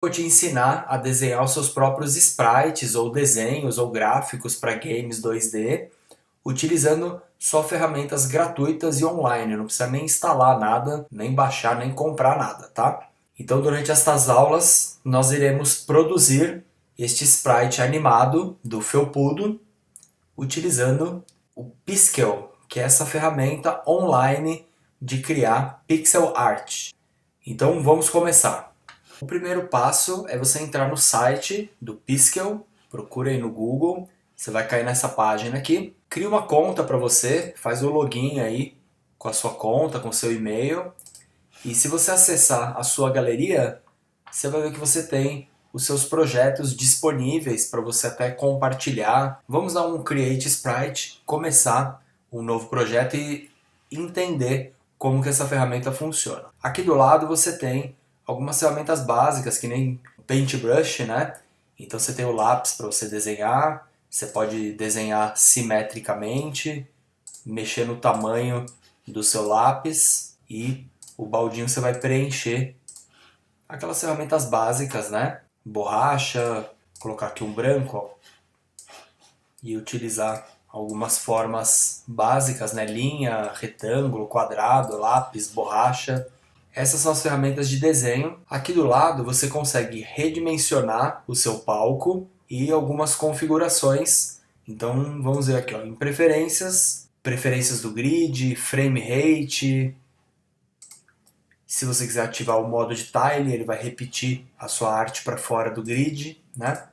Vou te ensinar a desenhar os seus próprios sprites ou desenhos ou gráficos para games 2D utilizando só ferramentas gratuitas e online. Não precisa nem instalar nada, nem baixar, nem comprar nada, tá? Então, durante estas aulas, nós iremos produzir este sprite animado do Felpudo utilizando o Piskel, que é essa ferramenta online de criar pixel art. Então, vamos começar. O primeiro passo é você entrar no site do Piskel, procura aí no Google, você vai cair nessa página aqui, cria uma conta para você, faz o login aí com a sua conta, com o seu e-mail, e se você acessar a sua galeria, você vai ver que você tem os seus projetos disponíveis para você até compartilhar. Vamos dar um Create Sprite, começar um novo projeto e entender como que essa ferramenta funciona. Aqui do lado você tem algumas ferramentas básicas, que nem Paintbrush, né? Então você tem o lápis para você desenhar, você pode desenhar simetricamente, mexer no tamanho do seu lápis e o baldinho você vai preencher aquelas ferramentas básicas, né? Borracha, colocar aqui um branco, ó, e utilizar algumas formas básicas, né? Linha, retângulo, quadrado, lápis, borracha. Essas são as ferramentas de desenho. Aqui do lado você consegue redimensionar o seu palco e algumas configurações. Então vamos ver aqui, ó, em preferências, preferências do grid, frame rate. Se você quiser ativar o modo de tile, ele vai repetir a sua arte para fora do grid, né?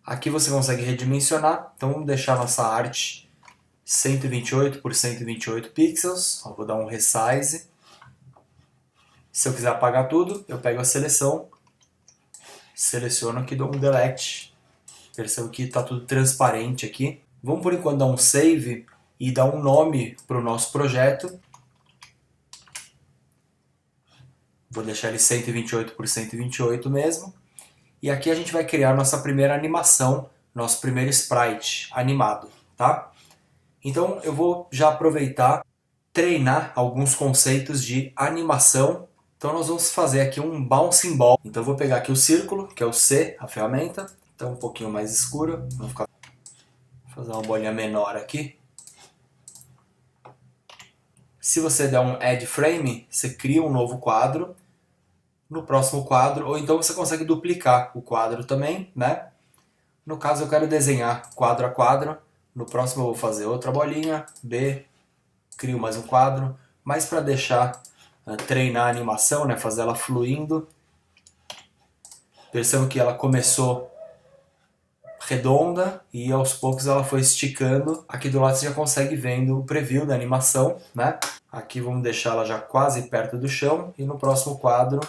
Aqui você consegue redimensionar, então vamos deixar nossa arte 128 por 128 pixels. Vou dar um resize. Se eu quiser apagar tudo, eu pego a seleção, seleciono aqui, dou um delete. Percebo que está tudo transparente aqui. Vamos por enquanto dar um save e dar um nome para o nosso projeto. Vou deixar ele 128 por 128 mesmo. E aqui a gente vai criar nossa primeira animação, nosso primeiro sprite animado, tá? Então eu vou já aproveitar, treinar alguns conceitos de animação. Então nós vamos fazer aqui um bouncing ball. Então eu vou pegar aqui o círculo, que é o C, a ferramenta. Então um pouquinho mais escuro. Vou fazer uma bolinha menor aqui. Se você der um add frame, você cria um novo quadro. No próximo quadro, ou então você consegue duplicar o quadro também, né? No caso eu quero desenhar quadro a quadro. No próximo eu vou fazer outra bolinha, B, crio mais um quadro. Mas para deixar treinar a animação, né, fazer ela fluindo. Percebam que ela começou redonda e aos poucos ela foi esticando. Aqui do lado você já consegue vendo o preview da animação, né? Aqui vamos deixar ela já quase perto do chão e no próximo quadro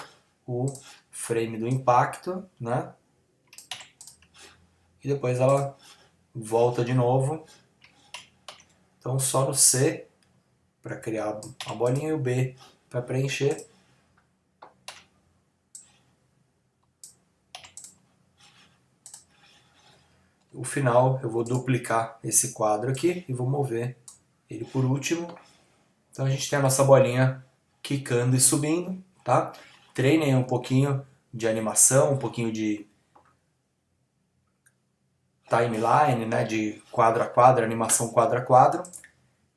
o frame do impacto, né? E depois ela volta de novo. Então só no C para criar a bolinha e o B para preencher. O final eu vou duplicar esse quadro aqui e vou mover ele por último. Então a gente tem a nossa bolinha quicando e subindo, tá? Treinem um pouquinho de animação, um pouquinho de timeline, né, de quadro a quadro, animação quadro a quadro.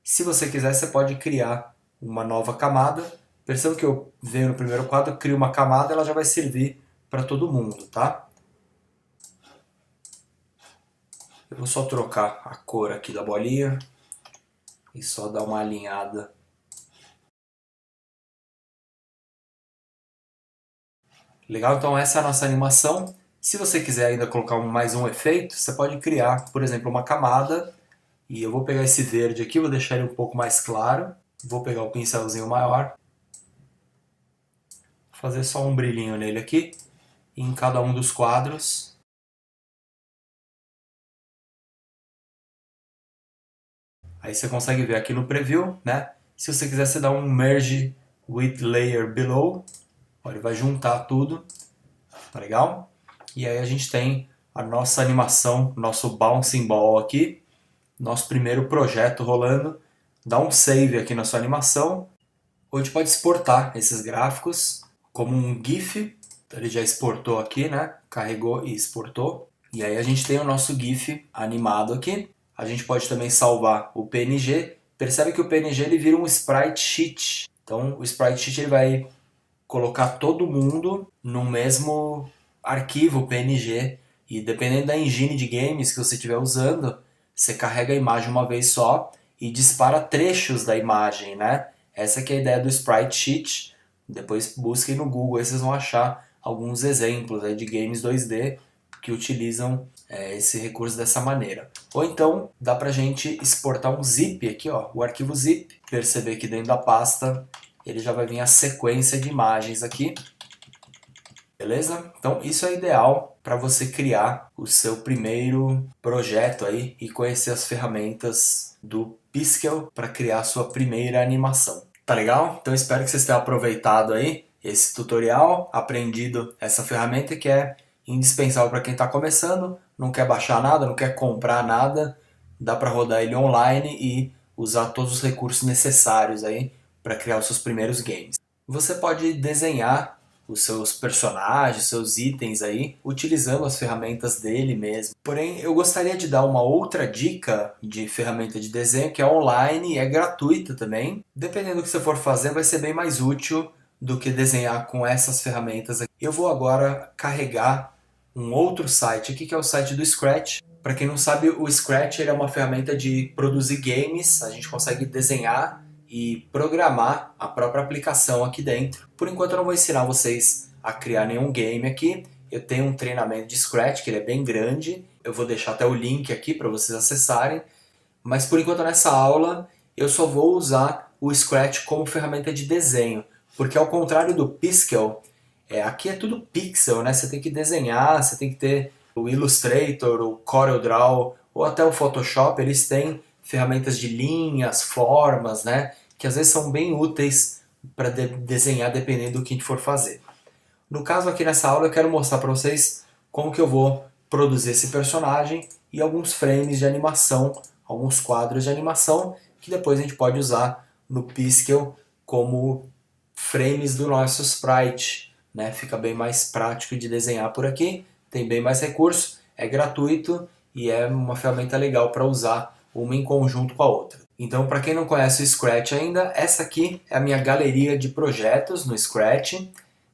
Se você quiser, você pode criar uma nova camada. Perceba que eu venho no primeiro quadro, crio uma camada, ela já vai servir para todo mundo, tá? Eu vou só trocar a cor aqui da bolinha e só dar uma alinhada. Legal? Então essa é a nossa animação. Se você quiser ainda colocar mais um efeito, você pode criar, por exemplo, uma camada. E eu vou pegar esse verde aqui, vou deixar ele um pouco mais claro. Vou pegar o pincelzinho maior. Fazer só um brilhinho nele aqui. E em cada um dos quadros. Aí você consegue ver aqui no preview, né? Se você quiser, você dá um Merge with Layer Below. Ele vai juntar tudo. Tá legal? E aí a gente tem a nossa animação, nosso Bouncing Ball aqui. Nosso primeiro projeto rolando. Dá um save aqui na sua animação. Ou a gente pode exportar esses gráficos como um GIF Então ele já exportou aqui, né? Carregou e exportou. E aí a gente tem o nosso GIF animado aqui. A gente pode também salvar o PNG. Percebe que o PNG ele vira um sprite sheet. Então o sprite sheet ele vai colocar todo mundo no mesmo arquivo PNG. E dependendo da engine de games que você estiver usando, você carrega a imagem uma vez só e dispara trechos da imagem, né? Essa que é a ideia do sprite sheet. Depois busquem no Google, aí vocês vão achar alguns exemplos aí de games 2D que utilizam esse recurso dessa maneira. Ou então dá pra gente exportar um zip aqui, ó, o arquivo zip. Perceber que dentro da pasta ele já vai vir a sequência de imagens aqui. Beleza? Então isso é ideal para você criar o seu primeiro projeto aí e conhecer as ferramentas do Piskel para criar a sua primeira animação. Tá legal? Então espero que vocês tenham aproveitado aí esse tutorial, aprendido essa ferramenta que é indispensável para quem está começando, não quer baixar nada, não quer comprar nada, dá para rodar ele online e usar todos os recursos necessários aí para criar os seus primeiros games. Você pode desenhar os seus personagens, seus itens aí, utilizando as ferramentas dele mesmo. Porém, eu gostaria de dar uma outra dica de ferramenta de desenho que é online e é gratuita também. Dependendo do que você for fazer, vai ser bem mais útil do que desenhar com essas ferramentas aqui. Eu vou agora carregar um outro site aqui, que é o site do Scratch. Para quem não sabe, o Scratch é uma ferramenta de produzir games, a gente consegue desenhar e programar a própria aplicação aqui dentro. Por enquanto eu não vou ensinar vocês a criar nenhum game aqui. Eu tenho um treinamento de Scratch, que ele é bem grande. Eu vou deixar até o link aqui para vocês acessarem. Mas por enquanto nessa aula eu só vou usar o Scratch como ferramenta de desenho. Porque ao contrário do Piskel, aqui é tudo pixel, né? Você tem que desenhar, você tem que ter o Illustrator, o CorelDRAW ou até o Photoshop. Eles têm ferramentas de linhas, formas, né? Que às vezes são bem úteis para desenhar dependendo do que a gente for fazer. No caso aqui nessa aula eu quero mostrar para vocês como que eu vou produzir esse personagem e alguns frames de animação, alguns quadros de animação que depois a gente pode usar no Piskel como frames do nosso sprite, né? Fica bem mais prático de desenhar por aqui, tem bem mais recursos, é gratuito e é uma ferramenta legal para usar uma em conjunto com a outra. Então, para quem não conhece o Scratch ainda, essa aqui é a minha galeria de projetos no Scratch.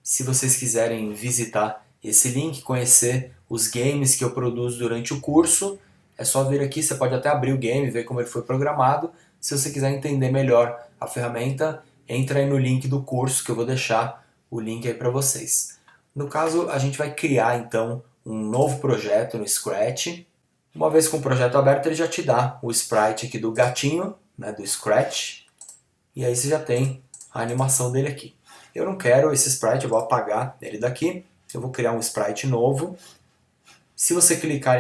Se vocês quiserem visitar esse link, conhecer os games que eu produzo durante o curso, é só vir aqui, você pode até abrir o game, ver como ele foi programado. Se você quiser entender melhor a ferramenta, entra aí no link do curso que eu vou deixar o link aí para vocês. No caso, a gente vai criar então um novo projeto no Scratch. Uma vez com o projeto aberto, ele já te dá o sprite aqui do gatinho, né, do Scratch, e aí você já tem a animação dele aqui. Eu não quero esse sprite, eu vou apagar ele daqui, eu vou criar um sprite novo. Se você clicar,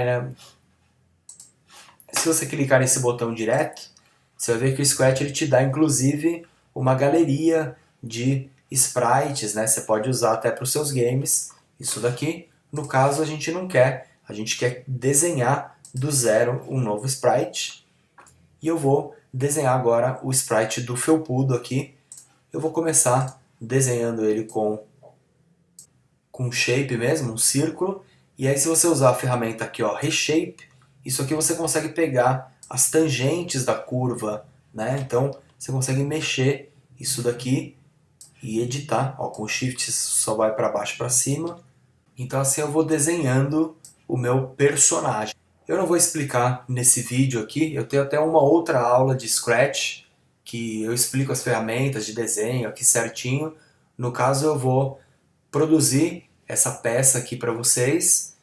nesse botão direto, você vai ver que o Scratch ele te dá inclusive uma galeria de sprites, né? Você pode usar até para os seus games. Isso daqui, no caso, a gente não quer. A gente quer desenhar do zero um novo sprite. E eu vou desenhar agora o sprite do felpudo aqui. Eu vou começar desenhando ele com shape mesmo, um círculo. E aí se você usar a ferramenta aqui, ó, Reshape, isso aqui você consegue pegar as tangentes da curva, né? Então você consegue mexer isso daqui e editar, ó, com o Shift só vai para baixo e para cima. Então assim eu vou desenhando o meu personagem. Eu não vou explicar nesse vídeo aqui, eu tenho até uma outra aula de Scratch que eu explico as ferramentas de desenho aqui certinho. No caso eu vou produzir essa peça aqui para vocês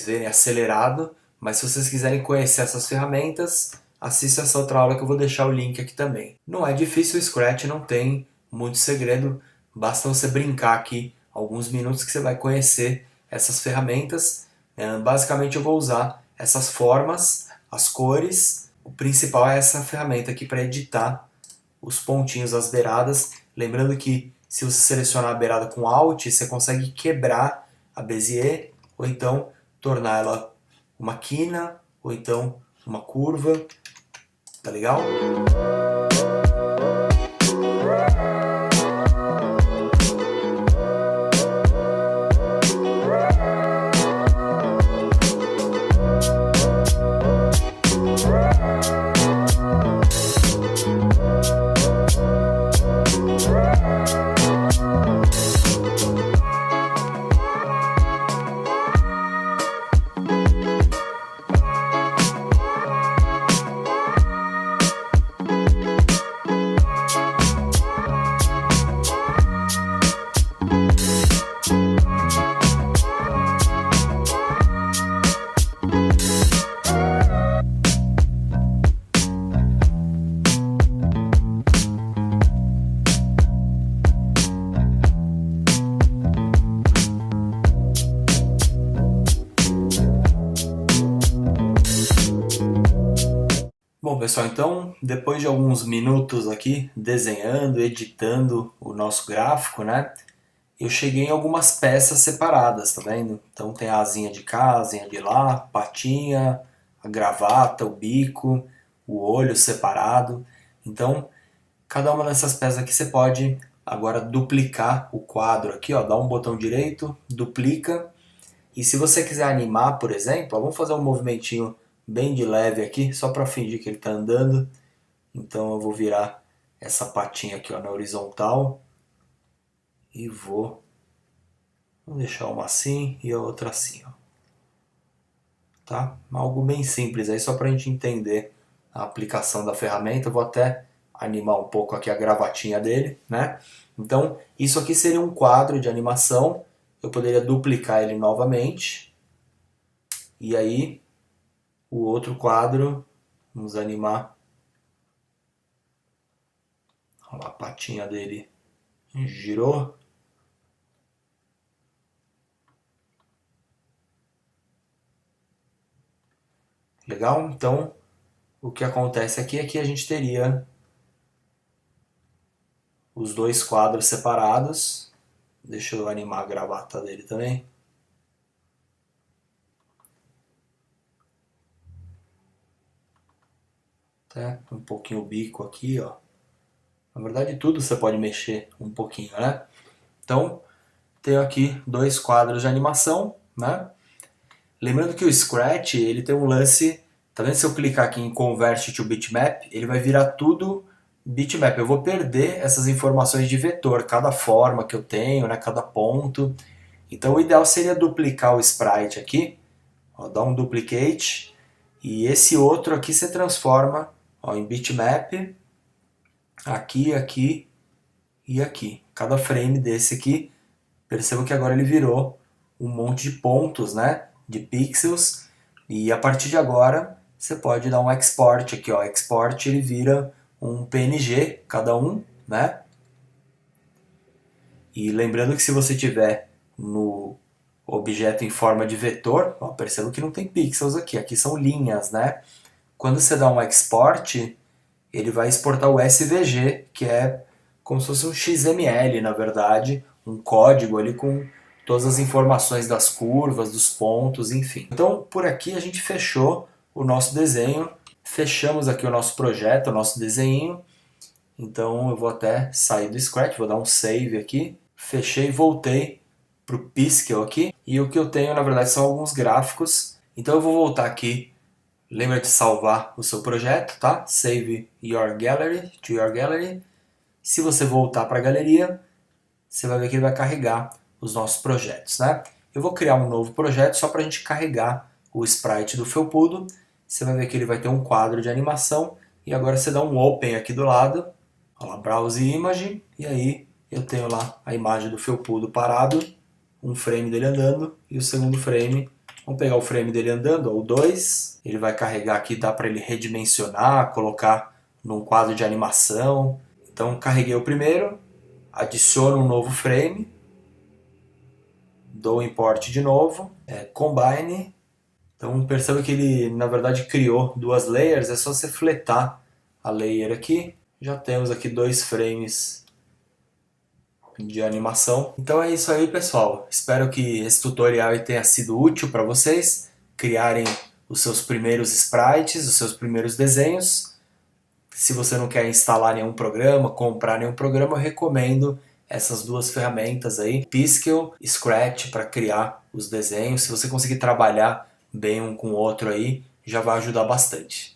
verem acelerado, mas se vocês quiserem conhecer essas ferramentas, assista essa outra aula que eu vou deixar o link aqui também. Não é difícil, o Scratch não tem muito segredo, basta você brincar aqui alguns minutos que você vai conhecer essas ferramentas. Basicamente eu vou usar essas formas, as cores, o principal é essa ferramenta aqui para editar os pontinhos, as beiradas, lembrando que se você selecionar a beirada com Alt, você consegue quebrar a Bezier, ou então tornar ela uma quina, ou então uma curva, tá legal? pessoal, então depois de alguns minutos aqui desenhando, editando o nosso gráfico, né? Eu cheguei em algumas peças separadas, tá vendo? Então tem a asinha de cá, a asinha de lá, patinha, a gravata, o bico, o olho separado. Então, cada uma dessas peças aqui você pode agora duplicar o quadro aqui, ó, dá um botão direito, duplica. E se você quiser animar, por exemplo, ó, vamos fazer um movimentinho bem de leve aqui, só para fingir que ele está andando. Então eu vou virar essa patinha aqui, ó, na horizontal e vou deixar uma assim e a outra assim, ó. Tá? Algo bem simples aí, só para a gente entender a aplicação da ferramenta. Eu vou até animar um pouco aqui a gravatinha dele, né? Então, isso aqui seria um quadro de animação. Eu poderia duplicar ele novamente. E aí, o outro quadro, vamos animar. Olha lá, a patinha dele girou. Legal? Então, o que acontece aqui é que a gente teria os dois quadros separados. Deixa eu animar a gravata dele também. Tá? Um pouquinho o bico aqui, ó. Na verdade, tudo você pode mexer um pouquinho, né? Então, tenho aqui dois quadros de animação, né? Lembrando que o Scratch, ele tem um lance... Tá vendo? Se eu clicar aqui em Convert to Bitmap, ele vai virar tudo bitmap. Eu vou perder essas informações de vetor, cada forma que eu tenho, né? Cada ponto. Então, o ideal seria duplicar o sprite aqui. Ó, dá um duplicate. E esse outro aqui você transforma, ó, em bitmap. Aqui, aqui e aqui. Cada frame desse aqui, perceba que agora ele virou um monte de pontos, né? De pixels. E a partir de agora, você pode dar um export aqui, ó. Export, ele vira um PNG, cada um, né? E lembrando que se você tiver no objeto em forma de vetor, ó, perceba que não tem pixels aqui, aqui são linhas, né? Quando você dá um export, ele vai exportar o SVG, que é como se fosse um XML, na verdade, um código ali com todas as informações das curvas, dos pontos, enfim. Então, por aqui a gente fechou o nosso desenho, fechamos aqui o nosso projeto, o nosso desenho. Então eu vou até sair do Scratch, vou dar um save aqui, fechei e voltei para o Piskel aqui. E o que eu tenho, na verdade, são alguns gráficos. Então eu vou voltar aqui. Lembra de salvar o seu projeto, tá? Save your gallery to your gallery. Se você voltar para a galeria, você vai ver que ele vai carregar os nossos projetos, né? Eu vou criar um novo projeto só para a gente carregar o sprite do felpudo. Você vai ver que ele vai ter um quadro de animação e agora você dá um open aqui do lado. Olha lá, browse image, e aí eu tenho lá a imagem do felpudo parado, um frame dele andando e o segundo frame. Vamos pegar o frame dele andando, ó, o 2. Ele vai carregar aqui, dá para ele redimensionar, colocar num quadro de animação. Então carreguei o primeiro, adiciono um novo frame, dou import de novo, combine. Então perceba que ele na verdade criou duas layers, é só você fletar a layer aqui. Já temos aqui dois frames de animação. Então é isso aí, pessoal. Espero que esse tutorial tenha sido útil para vocês criarem os seus primeiros sprites, os seus primeiros desenhos. Se você não quer instalar nenhum programa, comprar nenhum programa, eu recomendo essas duas ferramentas aí, Piskel, Scratch, para criar os desenhos. Se você conseguir trabalhar bem um com o outro aí, já vai ajudar bastante.